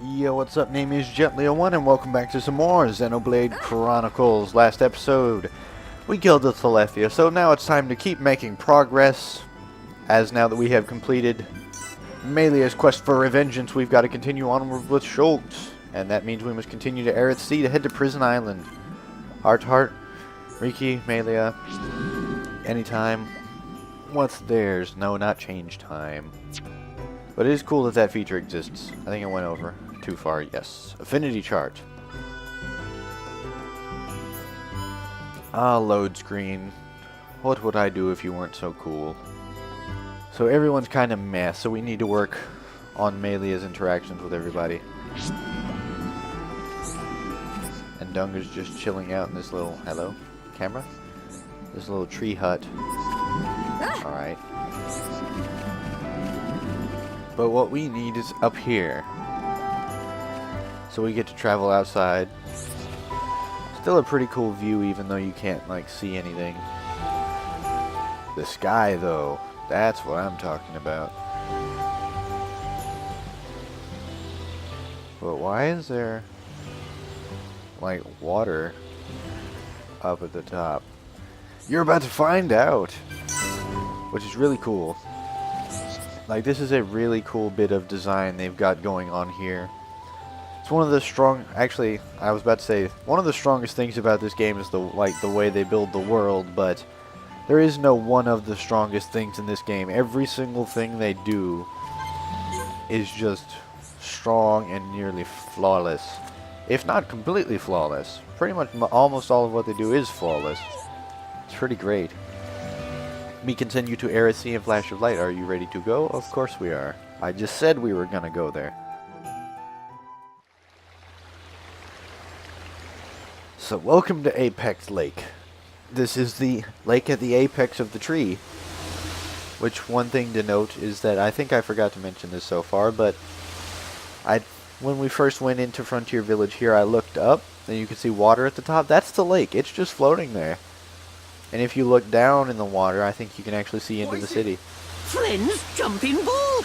Yo, what's up? Name is Jet01 and welcome back to some more Xenoblade Chronicles. Last episode, we killed the Telethia, so now it's time to keep making progress. As now that we have completed Melia's quest for revengeance, we've got to continue onward with Schultz. And that means we must continue to Eryth Sea to head to Prison Island. Heart to Heart, Riki, Melia, anytime. What's theirs? No, not change time. But it is cool that that feature exists. I think it went over too far, yes. Affinity chart. Ah, load screen. What would I do if you weren't so cool? So everyone's kind of meh, so we need to work on Melia's interactions with everybody. And Dunga's just chilling out in this little, hello, camera? This little tree hut. Alright. But what we need is up here. So we get to travel outside. Still a pretty cool view even though you can't like see anything. The sky though, that's what I'm talking about. But why is there like water up at the top? You're about to find out. Which is really cool. Like, this is a really cool bit of design they've got going on here. It's one of the strong, actually, I was about to say, one of the strongest things about this game is the way they build the world, but there is no one of the strongest things in this game. Every single thing they do is just strong and nearly flawless. If not completely flawless. Pretty much almost all of what they do is flawless. It's pretty great. We continue to Eryth Sea and Flash of Light. Are you ready to go? Of course we are. I just said we were gonna go there. So welcome to Apex Lake. This is the lake at the apex of the tree. Which one thing to note is that I think I forgot to mention this so far, but when we first went into Frontier Village here, I looked up and you can see water at the top. That's the lake. It's just floating there. And if you look down in the water, I think you can actually see into the city. Friends, jumping ball!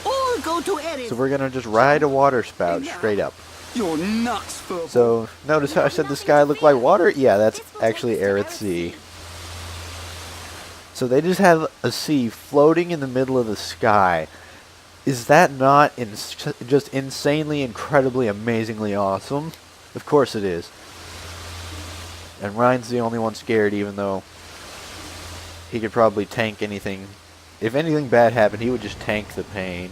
All go to Eryth. So we're gonna just ride a water spout straight up. You're nuts, football. So notice how I said the sky looked like water? Yeah, that's actually Eryth Sea. So they just have a sea floating in the middle of the sky. Is that not just insanely, incredibly, amazingly awesome? Of course it is. And Ryan's the only one scared, even though he could probably tank anything. If anything bad happened, he would just tank the pain.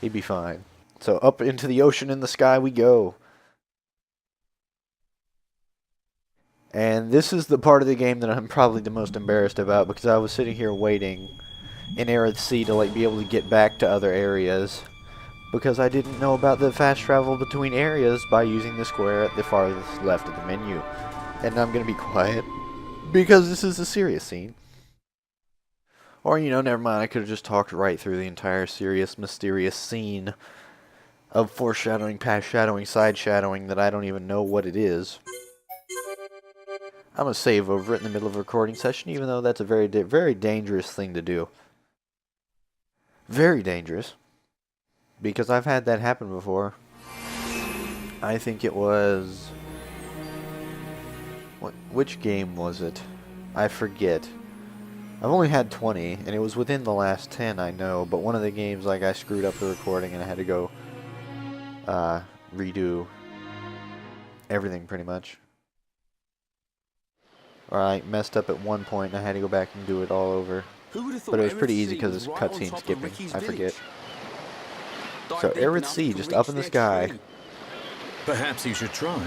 He'd be fine. So up into the ocean in the sky we go. And this is the part of the game that I'm probably the most embarrassed about, because I was sitting here waiting in Eryth Sea to like be able to get back to other areas, because I didn't know about the fast travel between areas by using the square at the farthest left of the menu. And I'm going to be quiet, because this is a serious scene. Or, you know, never mind, I could have just talked right through the entire serious, mysterious scene of foreshadowing, past shadowing, side shadowing that I don't even know what it is. I'm going to save over it in the middle of a recording session, even though that's a very, very dangerous thing to do. Very dangerous. Because I've had that happen before. I think it was... Which game was it? I forget. I've only had 20, and it was within the last 10, I know, but one of the games, like, I screwed up the recording and I had to go redo everything, pretty much. Or I messed up at one point and I had to go back and do it all over. But it was pretty easy because it's cutscene skipping. I forget. So, Eryth Sea, just up in the sky. Perhaps you should try.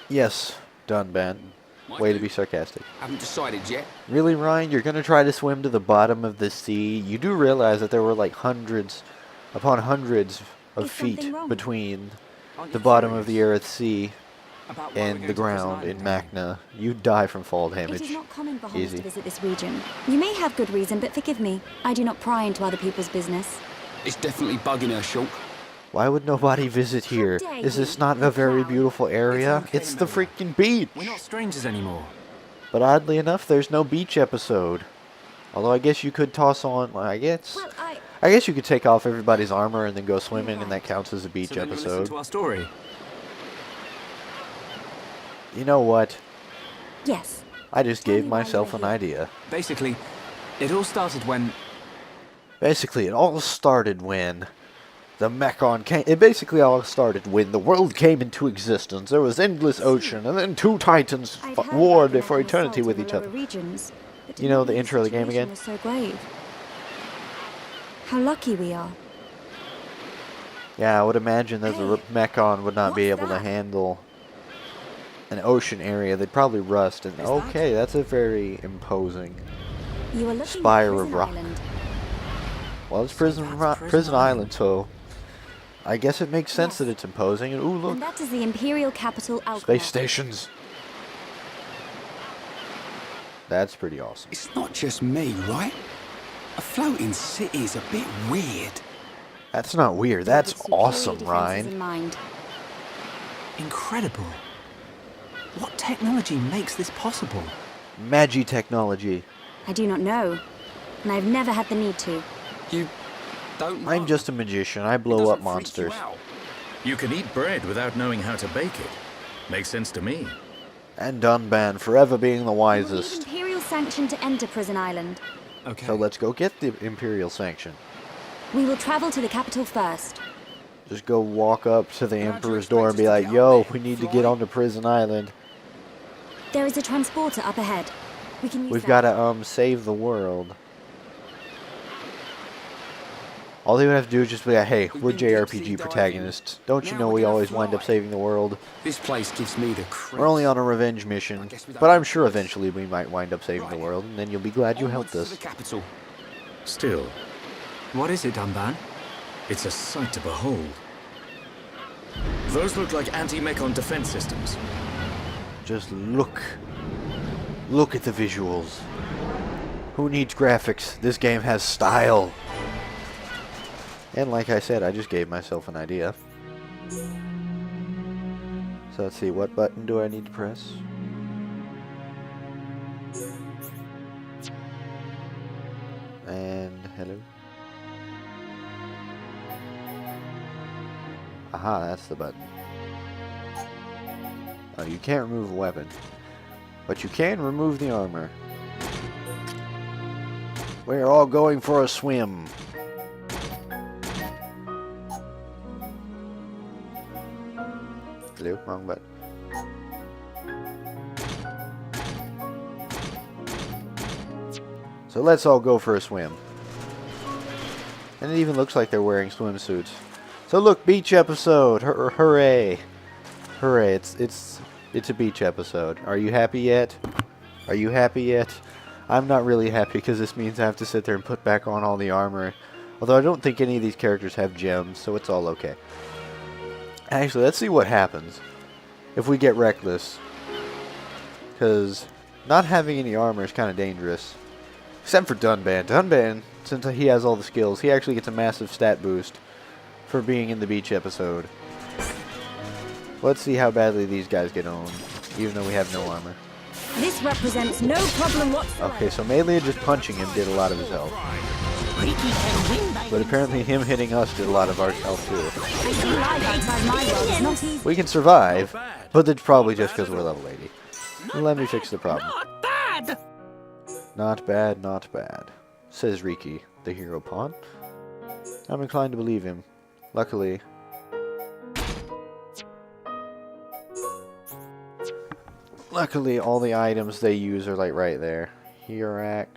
Yes, done, Ben. Way to be sarcastic. Haven't decided yet. Really, Ryan? You're gonna try to swim to the bottom of the sea? You do realize that there were like hundreds upon hundreds of feet between the bottom of the Eryth Sea and the ground in Magna. You'd die from fall damage. It is not common for Hollis Easy. to visit this region. You may have good reason, but forgive me. I do not pry into other people's business. It's definitely bugging her, Shulk. Why would nobody visit here? Is this not a very beautiful area? It's the freaking beach! We're not strangers anymore. But oddly enough, there's no beach episode. Although I guess you could toss on, I guess... Well, I guess you could take off everybody's armor and then go swimming, and that counts as a beach So then you'll listen episode. to our story. You know what? Yes. I just Tell gave me why myself you're an here. idea. Basically, it all started when... Basically, it all started when the Mechon came. It basically all started when the world came into existence. There was endless ocean, and then two titans I'd heard warred about the for Mechon eternity assault with in each the other. lower regions, but You know didn't the know intro of the game situation again? was so grave. How lucky we are. Yeah, I would imagine that the Hey, Mechon would not be what's able to that? handle an ocean area. They'd probably rust. And Is that- okay, that's a very imposing. You are looking Spire at of Prison rock. Island. Well, it's So prison that's prison Prison island, Island. so I guess it makes sense Yes. that it's imposing. And ooh, look, And that is the Imperial capital, Alcala. space stations. That's pretty awesome. It's not just me, right? A floating city is a bit weird. That's not weird. That's With superior awesome, defenses Ryan. in mind. Incredible. What technology makes this possible? Magi technology. I do not know, and I've never had the need to. You don't know? I'm just a magician. I It blow doesn't up freak you monsters. out? You can eat bread without knowing how to bake it. Makes sense to me. And Dunban, forever being the We will need wisest. Imperial sanction to enter Prison Island. Okay. So let's go get the Imperial sanction. We will travel to the capital first. Just go walk up to the How'd you Emperor's expect door us and be to like, get yo, up there? we need to Fly? get onto Prison Island. There is a transporter up ahead. We can use We've that. got to, save the world. All they would have to do is just be like, hey, We've we're been deep-sea JRPG diving. protagonists. Don't you Now know we're we gonna always wind up fly. saving the world? This place gives me the creeps. We're only on a revenge I mission, guess we don't but I'm have sure choice. eventually we might wind up saving the Right. world, and then you'll be glad you Onwards helped to us. the capital. Still, what is it, Dunban? It's a sight to behold. Those look like anti-Mechon defense systems. Just look. Look at the visuals. Who needs graphics? This game has style. And like I said, I just gave myself an idea. So let's see, what button do I need to press? And hello. Aha, that's the button. Oh, you can't remove a weapon. But you can remove the armor. We're all going for a swim. Hello, wrong button. So let's all go for a swim. And it even looks like they're wearing swimsuits. So look, beach episode. Hooray. Hooray, it's a beach episode. Are you happy yet? Are you happy yet? I'm not really happy because this means I have to sit there and put back on all the armor. Although I don't think any of these characters have gems, so it's all okay. Actually, let's see what happens if we get reckless. Because not having any armor is kind of dangerous. Except for Dunban. Dunban, since he has all the skills, he actually gets a massive stat boost for being in the beach episode. Let's see how badly these guys get owned, even though we have no armor. This represents no problem whatsoever. Okay, so mainly just punching him did a lot of his health. Ricky can win by But apparently him hitting us did a lot of our health too. I see life outside my world is not easy. We can survive, but it's probably just because we're level 80. Let me fix the problem. not bad. Not bad, not bad, says Riki, the hero pawn. I'm inclined to believe him. Luckily, all the items they use are like right there. Hirax.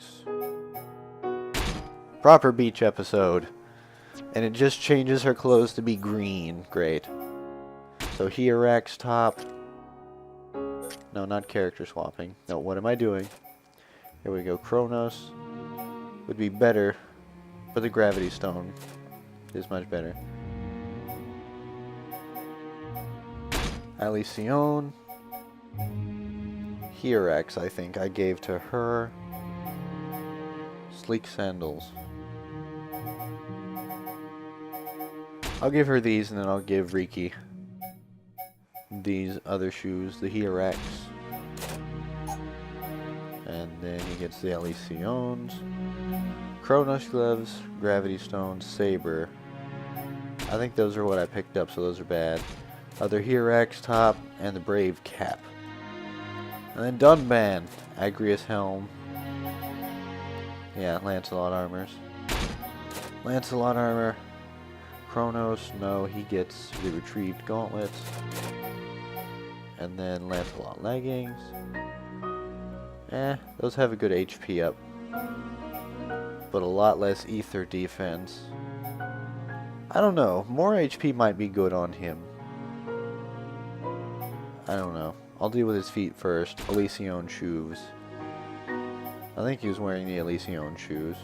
Proper beach episode. And it just changes her clothes to be green. Great. So Hirax top. No, not character swapping. No, what am I doing? Here we go. Kronos would be better, but the gravity stone is much better. Alicione. Hirax, I think I gave to her. Sleek sandals. I'll give her these, and then I'll give Riki these other shoes, the Hirax. And then he gets the Aliciones. Kronos gloves, gravity stone, saber. I think those are what I picked up, so those are bad. Other Hirax top, and the Brave cap. And then Dunban, Agrius helm. Yeah, Lancelot armors. Lancelot armor. Kronos, no, he gets the retrieved gauntlets. And then Lancelot leggings. Those have a good HP up. But a lot less ether defense. I don't know, more HP might be good on him. I don't know. I'll deal with his feet first. Elysion shoes. I think he was wearing the Elysion shoes.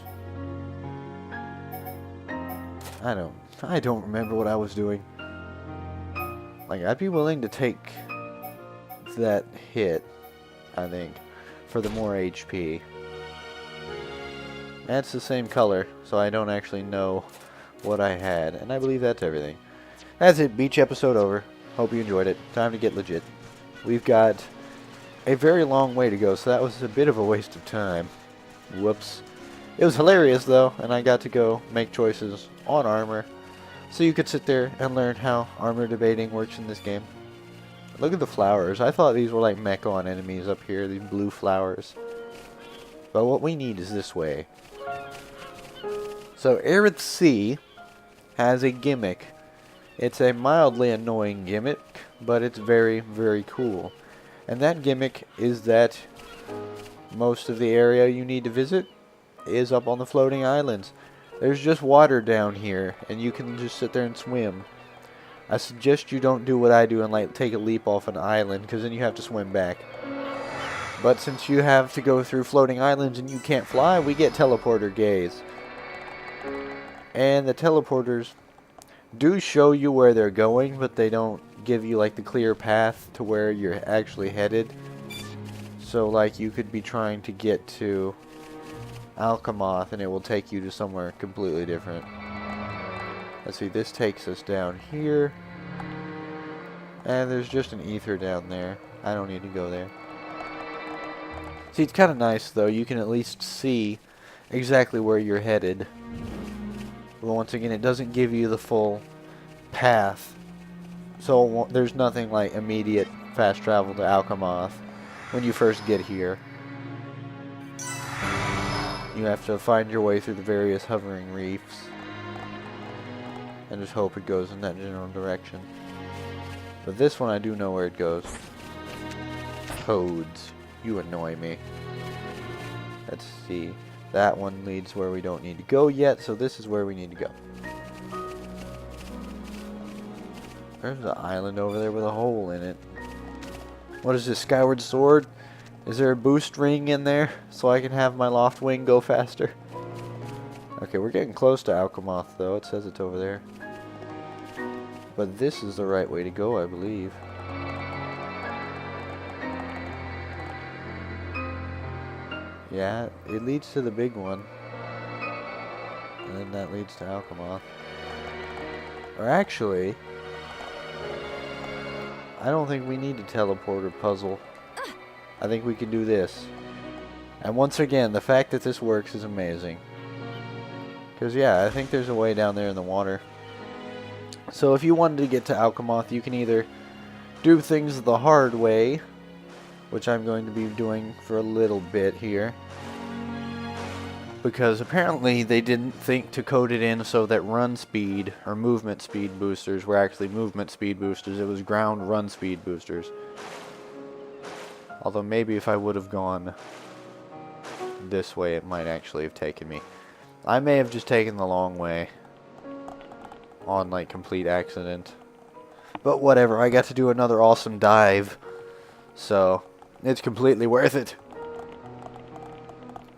I don't remember what I was doing. Like, I'd be willing to take that hit, I think, for the more HP. And it's the same color, so I don't actually know what I had. And I believe that's everything. That's it. Beach episode over. Hope you enjoyed it. Time to get legit. We've got a very long way to go, so that was a bit of a waste of time. Whoops. It was hilarious, though, and I got to go make choices on armor. So you could sit there and learn how armor debating works in this game. Look at the flowers. I thought these were like Mechon enemies up here, these blue flowers. But what we need is this way. So Eryth Sea has a gimmick. It's a mildly annoying gimmick, but it's very, very cool. And that gimmick is that most of the area you need to visit is up on the floating islands. There's just water down here, and you can just sit there and swim. I suggest you don't do what I do and like take a leap off an island, because then you have to swim back. But since you have to go through floating islands and you can't fly, we get teleporter gaze. And the teleporters do show you where they're going, but they don't give you like the clear path to where you're actually headed. So like you could be trying to get to Alcamoth and it will take you to somewhere completely different. Let's see, this takes us down here. And there's just an ether down there. I don't need to go there. See, it's kind of nice though. You can at least see exactly where you're headed. But once again, it doesn't give you the full path. So there's nothing like immediate fast travel to Alcamoth when you first get here. You have to find your way through the various hovering reefs and just hope it goes in that general direction. But this one I do know where it goes. Toads, you annoy me. Let's see. That one leads where we don't need to go yet, so this is where we need to go. There's an island over there with a hole in it. What is this, Skyward Sword? Is there a boost ring in there so I can have my loft wing go faster? Okay, we're getting close to Alcamoth though. It says it's over there. But this is the right way to go, I believe. Yeah, it leads to the big one. And then that leads to Alcamoth. Or actually, I don't think we need a teleporter puzzle. I think we can do this. And once again, the fact that this works is amazing. Because yeah, I think there's a way down there in the water. So if you wanted to get to Alcamoth, you can either do things the hard way, which I'm going to be doing for a little bit here. Because apparently they didn't think to code it in so that run speed or movement speed boosters were actually movement speed boosters. It was ground run speed boosters. Although maybe if I would have gone this way, it might actually have taken me. I may have just taken the long way on like complete accident. But whatever, I got to do another awesome dive. So it's completely worth it.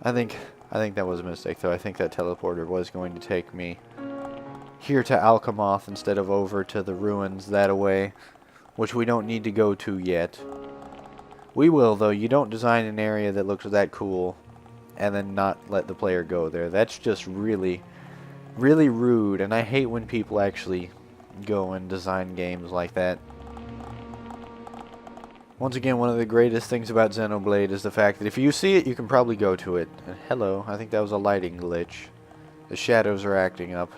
I think that was a mistake though. I think that teleporter was going to take me here to Alcamoth instead of over to the ruins that way, which we don't need to go to yet. We will though. You don't design an area that looks that cool and then not let the player go there. That's just really, really rude, and I hate when people actually go and design games like that Once again, one of the greatest things about Xenoblade is the fact that if you see it, you can probably go to it. And hello, I think that was a lighting glitch. The shadows are acting up.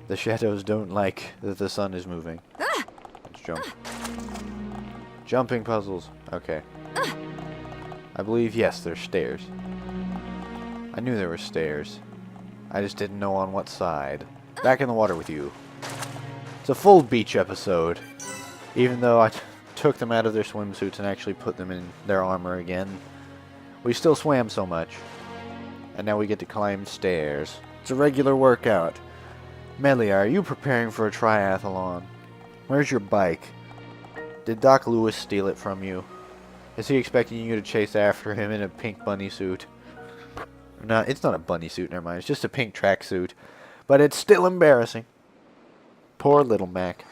The shadows don't like that the sun is moving. Let's jump. Jumping puzzles. Okay. I believe, yes, there's stairs. I knew there were stairs. I just didn't know on what side. Back in the water with you. It's a full beach episode. Even though I took them out of their swimsuits and actually put them in their armor again. We still swam so much. And now we get to climb stairs. It's a regular workout. Melia, are you preparing for a triathlon? Where's your bike? Did Doc Lewis steal it from you? Is he expecting you to chase after him in a pink bunny suit? No, it's not a bunny suit, never mind. It's just a pink tracksuit. But it's still embarrassing. Poor little Mac.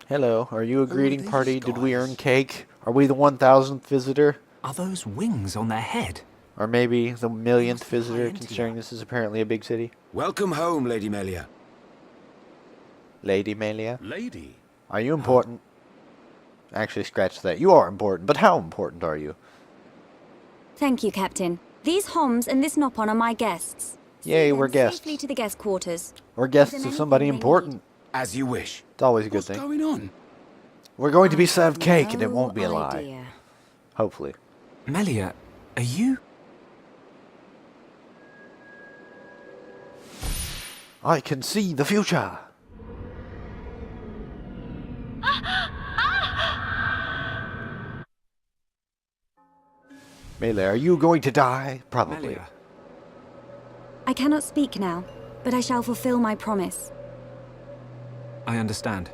Hello, are you a greeting party? Did we earn cake? Are we the 1000th visitor? Are those wings on their head? Or maybe the millionth visitor, considering this is apparently a big city? Welcome home, Lady Melia. Lady Melia? Lady? Are you important? Actually, scratch that. You are important, but how important are you? Thank you, Captain. These Homs and this Nopon are my guests. Yay, See we're them guests. Safely to the guest quarters. We're guests Give of them somebody anything they important. As you wish. It's always a good What's thing. going on? We're going to be served cake, and it No won't be a lie. idea. Hopefully. Melia, are you... I can see the future. Melee, are you going to die? Probably. Melia? I cannot speak now, but I shall fulfill my promise. I understand.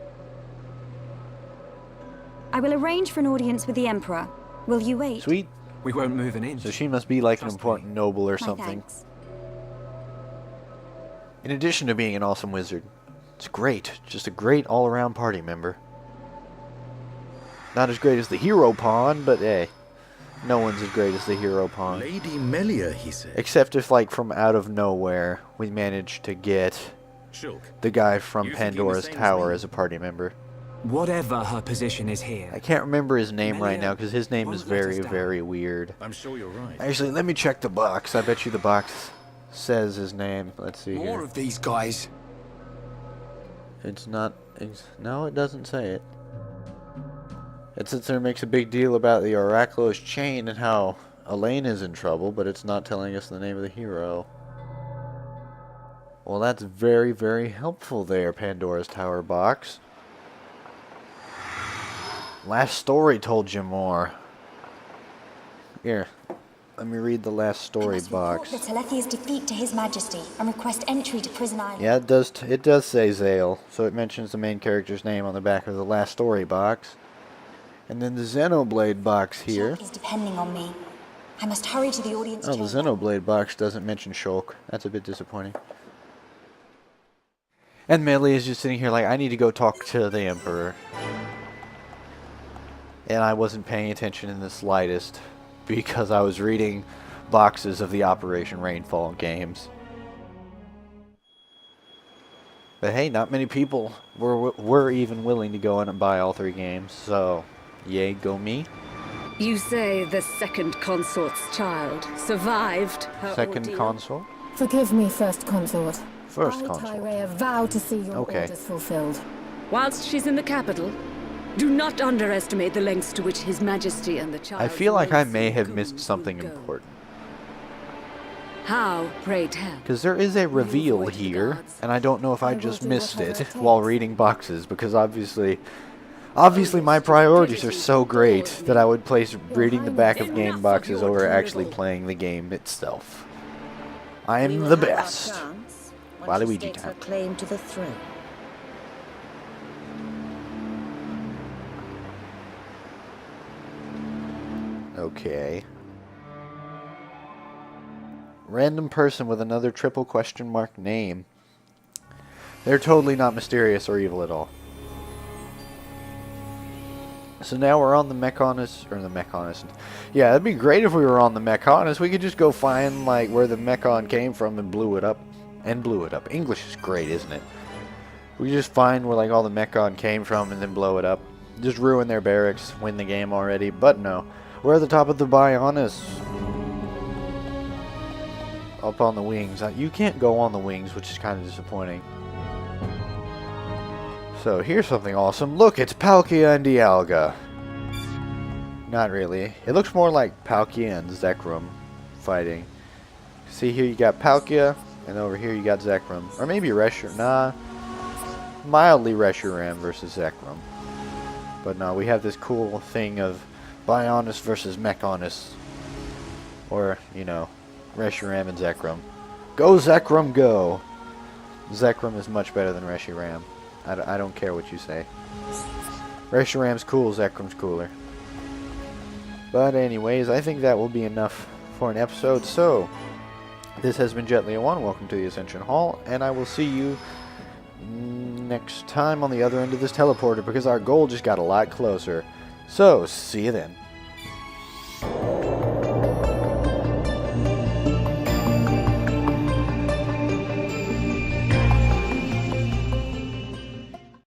I will arrange for an audience with the Emperor. Will you wait? Sweet. We won't move an inch. So she must be like an Trust important me. noble or My something. thanks. In addition to being an awesome wizard, it's great. Just a great all-around party member. Not as great as the hero pawn, but hey. No one's as great as the hero pawn. Lady Melia, he said. Except if, like, from out of nowhere, we managed to get Shulk. the guy from You thinking the Pandora's same as Tower me? as a party member. Whatever her position is I here. can't remember his name right Melia now because his name is won't let very, us down. very weird. I'm sure you're right. Actually, let me check the box. I bet you the box says his name. Let's see More here. of these guys. It's not... No, it doesn't say it. It sits there and makes a big deal about the Oracular's chain and how Elaine is in trouble, but it's not telling us the name of the hero. Well, that's very, very helpful there, Pandora's Tower box. Last story told you more. Here, let me read the last story box. The Telethia's defeat to His Majesty and request entry to Prison Island. Yeah, it does. It does say Zale, so it mentions the main character's name on the back of the last story box. And then the Xenoblade box here. Shulk is depending on me. I must hurry to the audience Oh, the chamber. Xenoblade box doesn't mention Shulk. That's a bit disappointing. And Melee is just sitting here like, I need to go talk to the Emperor. And I wasn't paying attention in the slightest because I was reading boxes of the Operation Rainfall games. But hey, not many people were even willing to go in and buy all 3 games, so yay, go me. You say the second consort's child survived her Second ordeal? console? Forgive me, First Consort. First I, console. Tyrea, vow to see your Okay. orders fulfilled. Whilst she's in the capital, do not underestimate the lengths to which His Majesty and the child. I feel like I may have will missed something go. important. How, pray tell? Because there is a reveal avoid the here, gods? and I don't know if I I will just do missed whatever it it while takes. reading boxes, because obviously my priorities are so great that I would place reading the back of game boxes over actually playing the game itself. I am the best. Waluigi time. Claim to the throne. Okay. Random person with another triple question mark name. They're totally not mysterious or evil at all. So now we're on the Mechanist, or the Mechanist. Yeah, it'd be great if we were on the Mechanist. We could just go find, like, where the Mechon came from and blew it up. And blew it up. English is great, isn't it? We just find where like all the Mechon came from and then blow it up. Just ruin their barracks, win the game already. But no, we're at the top of the Bionis. Up on the wings. You can't go on the wings, which is kind of disappointing. So here's something awesome. Look, it's Palkia and Dialga. Not really. It looks more like Palkia and Zekrom fighting. See, here you got Palkia, and over here you got Zekrom. Or maybe Reshiram. Nah. Mildly Reshiram versus Zekrom. But no, we have this cool thing of Bionis versus Mechonis. Or, you know, Reshiram and Zekrom. Go Zekrom, go! Zekrom is much better than Reshiram. I don't care what you say. Reshiram's cool, Zekrom's cooler. But anyways, I think that will be enough for an episode. So, this has been Jet-Leo1. Welcome to the Ascension Hall. And I will see you next time on the other end of this teleporter, because our goal just got a lot closer. So, see you then.